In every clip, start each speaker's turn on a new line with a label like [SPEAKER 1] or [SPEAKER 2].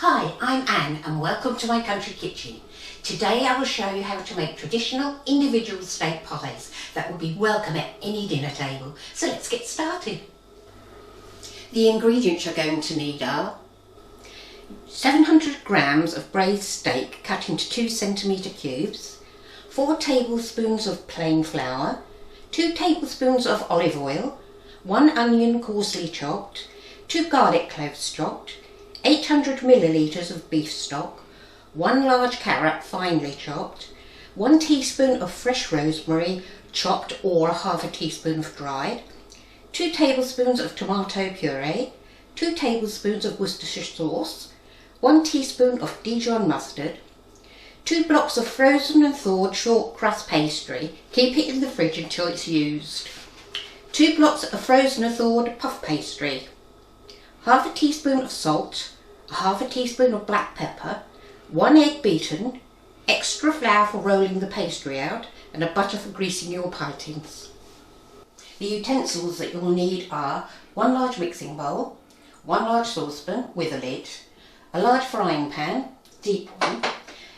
[SPEAKER 1] Hi, I'm Anne and welcome to my country kitchen. Today I will show you how to make traditional individual steak pies that will be welcome at any dinner table. So let's get started. The ingredients you're going to need are 700 grams of braised steak cut into 2 centimetre cubes, 4 tablespoons of plain flour, 2 tablespoons of olive oil, 1 onion coarsely chopped, 2 garlic cloves chopped, 800 millilitres of beef stock, 1 large carrot finely chopped, 1 teaspoon of fresh rosemary chopped or half a teaspoon of dried, 2 tablespoons of tomato puree, 2 tablespoons of Worcestershire sauce, 1 teaspoon of Dijon Mustard, 2 blocks of frozen and thawed short crust pastry, keep it in the fridge until it's used, 2 blocks of frozen and thawed puff pastry, half a teaspoon of salt, half a teaspoon of black pepper, 1 egg beaten, extra flour for rolling the pastry out, and a butter for greasing your pie tins. The utensils that you'll need are 1 large mixing bowl, 1 large saucepan with a lid, a large frying pan, deep one.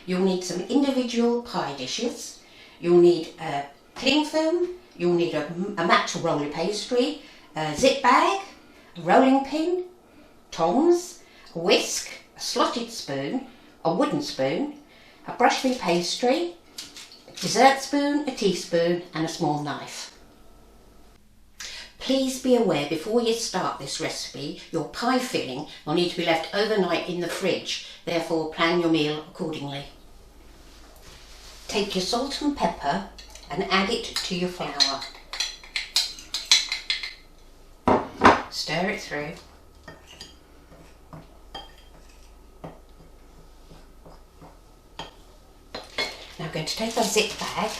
[SPEAKER 1] You'll need some individual pie dishes, you'll need a cling film, you'll need a mat to roll your pastry, a zip bag, a rolling pin, tongs, a whisk, a slotted spoon, a wooden spoon, a brush for pastry, a dessert spoon, a teaspoon and a small knife. Please be aware before you start this recipe, your pie filling will need to be left overnight in the fridge, therefore plan your meal accordingly. Take your salt and pepper and add it to your flour. Stir it through. Now I'm going to take a zip bag,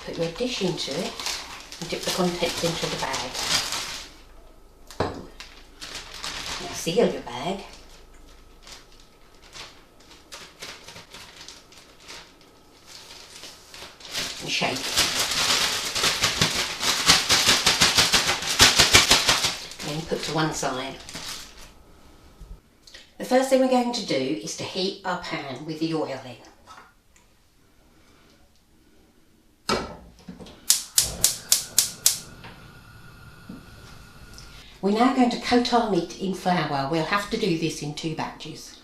[SPEAKER 1] put your dish into it and dip the contents into the bag. Now seal your bag. And shake. Then put to one side. The first thing we're going to do is to heat our pan with the oil in. We're now going to coat our meat in flour. We'll have to do this in 2 batches.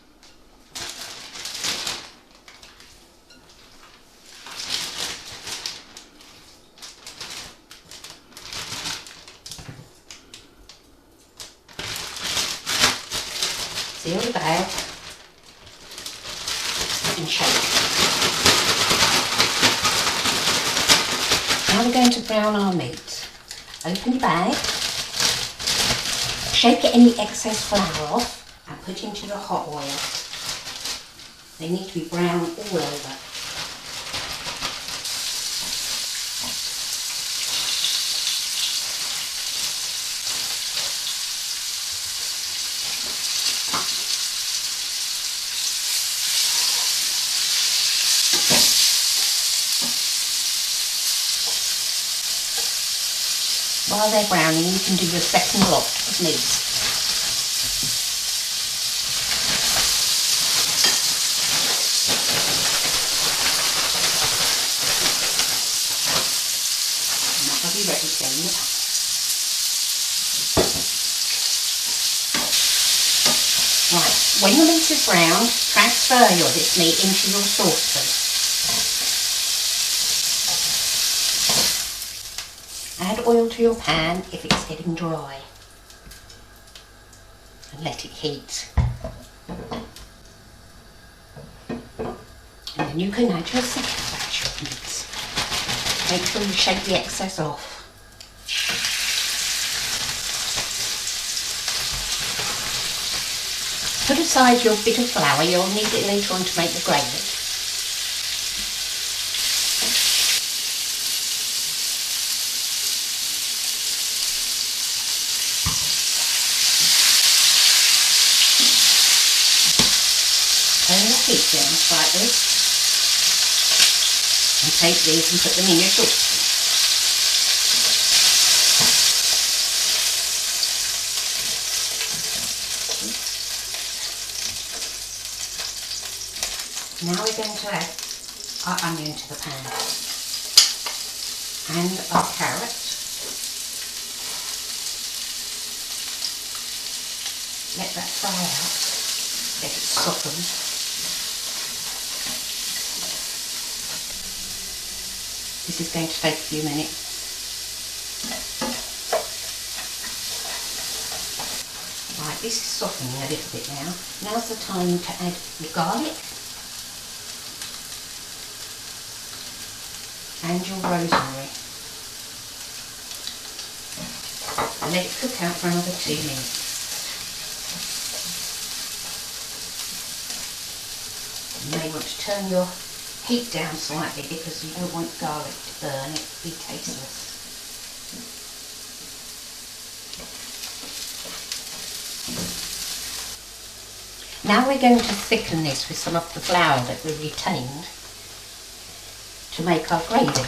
[SPEAKER 1] Seal the bag and shake. Now we're going to brown our meat. Open your bag, shake any excess flour off and put into your hot oil. They need to be brown all over. While they're browning, you can do your second lot of meat. And that will be ready to go in the pan. Right, when the meat is browned, transfer this meat into your saucepan. Add oil to your pan if it's getting dry and let it heat. And then you can add your second batch of meat. Make sure you shake the excess off. Put aside your bit of flour, you'll need it later on to make the gravy. Turn the heat down slightly and take these and put them in your saucepan. Now we're going to add our onion to the pan and our carrot. Let that fry out, let it soften. This is going to take a few minutes. Right, this is softening a little bit now. Now's the time to add your garlic and your rosemary. And let it cook out for another 2 minutes. You may want to turn your heat down slightly because you don't want garlic to burn, it will be tasteless. Now we're going to thicken this with some of the flour that we retained to make our gravy.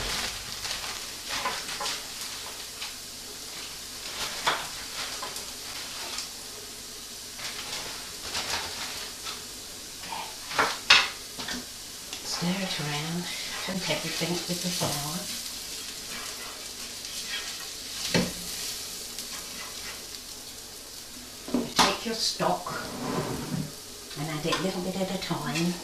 [SPEAKER 1] Stir it around, coat everything with the flour. You take your stock and add it a little bit at a time.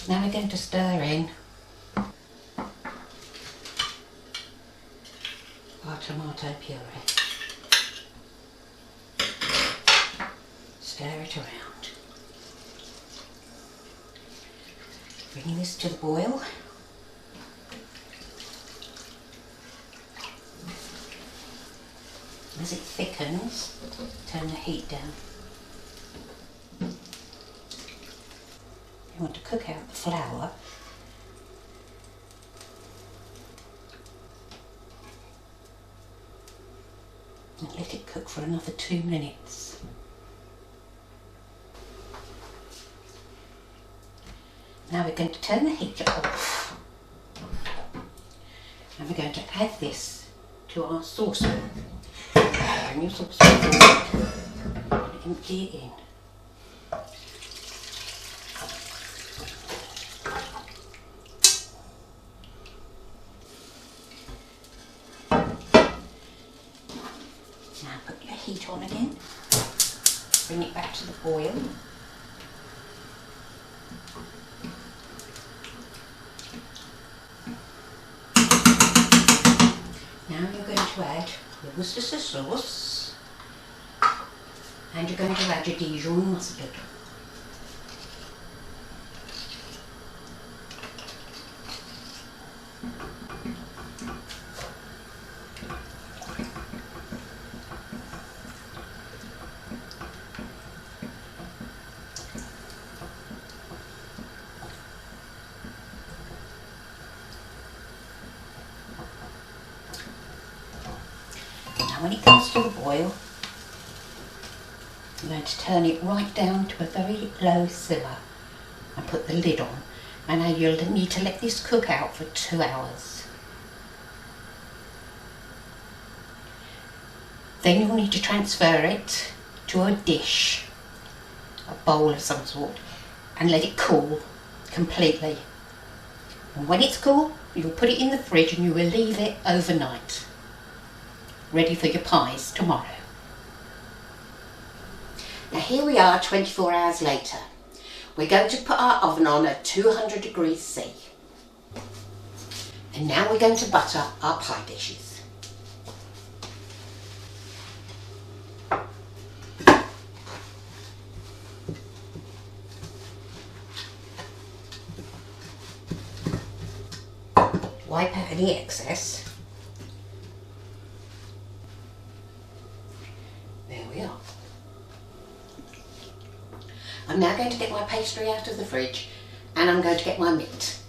[SPEAKER 1] Now we're going to stir in our tomato puree. Stir it around. Bring this to the boil. As it thickens, turn the heat down. You want to cook out the flour and let it cook for another 2 minutes. Now we're going to turn the heat off and we're going to add this to our saucepan. Bring your saucepan forward and empty it in. Now put your heat on again, bring it back to the boil. Now you're going to add your Worcestershire sauce and you're going to add your Dijon Mustard. Now when it comes to the boil, I'm going to turn it right down to a very low simmer and put the lid on. And now you'll need to let this cook out for 2 hours. Then you'll need to transfer it to a dish, a bowl of some sort, and let it cool completely. And when it's cool, you'll put it in the fridge and you will leave it overnight, ready for your pies tomorrow. Now here we are 24 hours later. We're going to put our oven on at 200 degrees C. And now we're going to butter our pie dishes. Wipe out any excess. There we are. I'm now going to get my pastry out of the fridge and I'm going to get my mitt.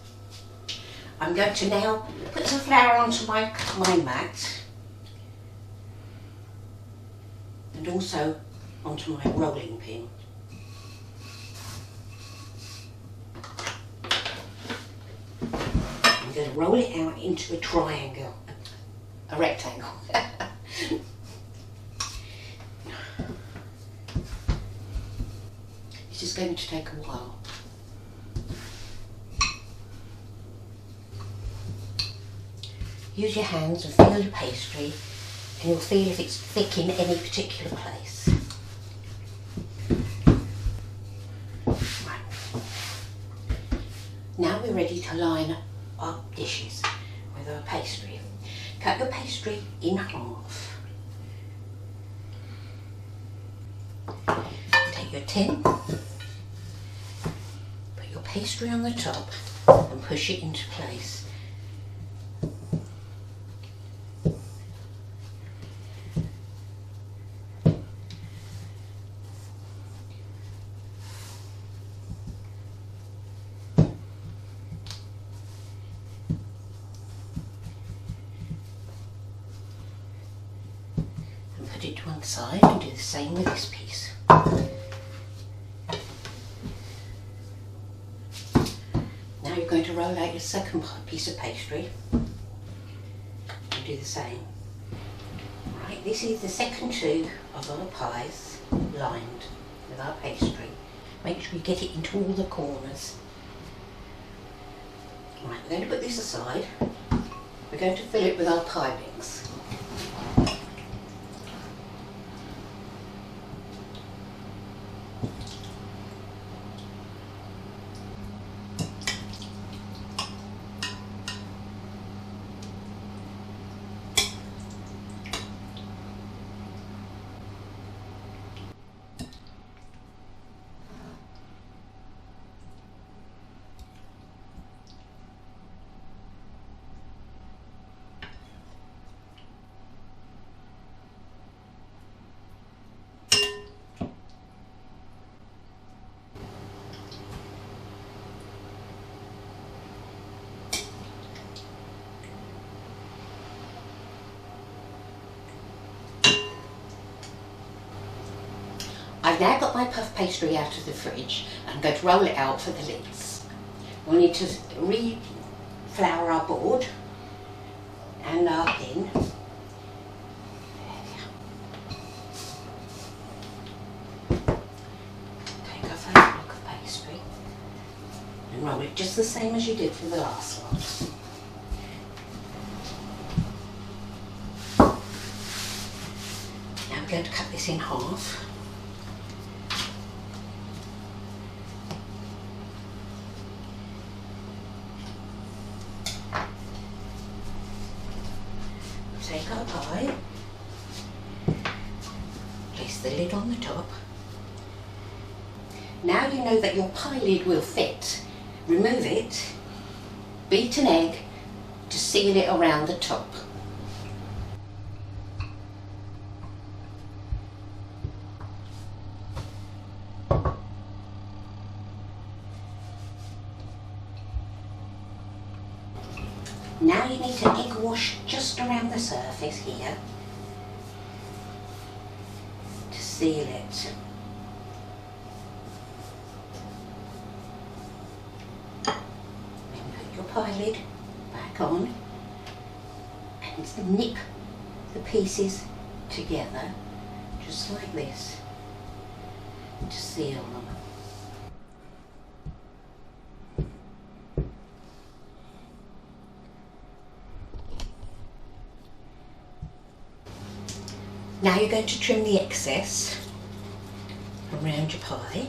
[SPEAKER 1] I'm going to now put some flour onto my mat and also onto my rolling pin. I'm going to roll it out into a triangle, a rectangle. This is going to take a while. Use your hands and feel your pastry, and you'll feel if it's thick in any particular place. Right. Now we're ready to line our dishes with our pastry. Cut your pastry in half. Take your tin, put your pastry on the top and push it into place. Put it to one side and do the same with this piece. Now you're going to roll out your second piece of pastry and do the same. Right, this is the second two of our pies lined with our pastry. Make sure you get it into all the corners. Right, we're going to put this aside. We're going to fill it with our pie mix. I've now got my puff pastry out of the fridge. I'm going to roll it out for the lids. We'll need to re-flour our board and our pin. Take our first block of pastry and roll it just the same as you did for the last one. Now I'm going to cut this in half. Take our pie, place the lid on the top. Now you know that your pie lid will fit. Remove it, beat an egg to seal it around the top. Now you need to egg wash just around the surface here to seal it. Then put your pie lid back on and nip the pieces together just like this to seal them. Now you're going to trim the excess around your pie.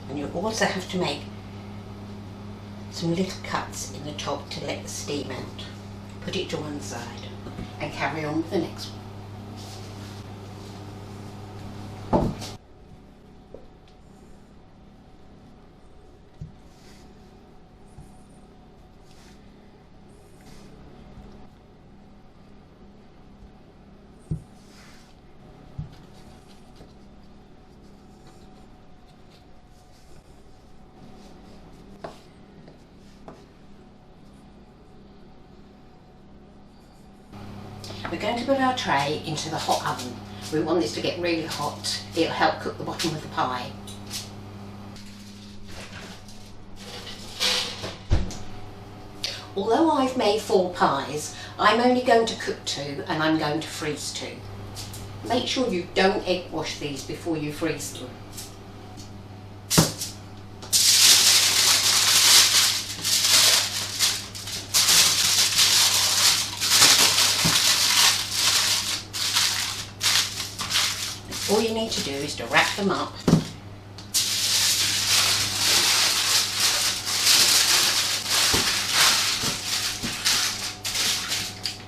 [SPEAKER 1] And you also have to make some little cuts in the top to let the steam out. Put it to one side and carry on with the next one. We're going to put our tray into the hot oven. We want this to get really hot. It'll help cook the bottom of the pie. Although I've made 4 pies, I'm only going to cook 2 and I'm going to freeze 2. Make sure you don't egg wash these before you freeze them. All you need to do is to wrap them up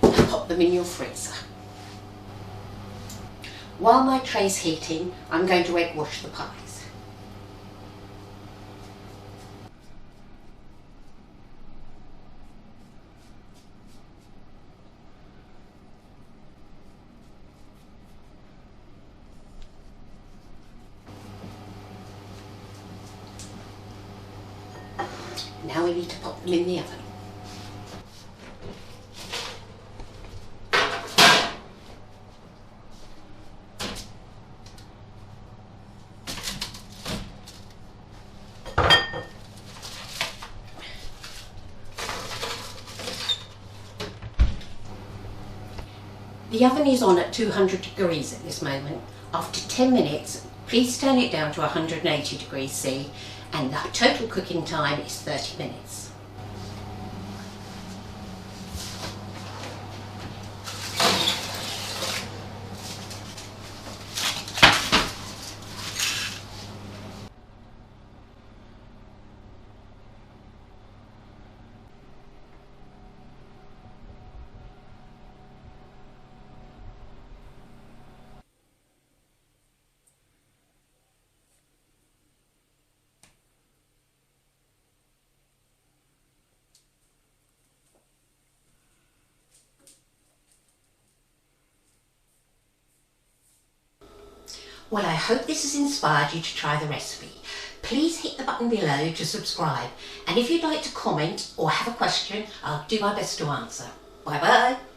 [SPEAKER 1] and pop them in your freezer. While my tray's heating, I'm going to egg wash the pies. Now we need to pop them in the oven. The oven is on at 200 degrees at this moment. After 10 minutes, please turn it down to 180 degrees C, and the total cooking time is 30 minutes. Well, I hope this has inspired you to try the recipe. Please hit the button below to subscribe, and if you'd like to comment or have a question, I'll do my best to answer. Bye bye.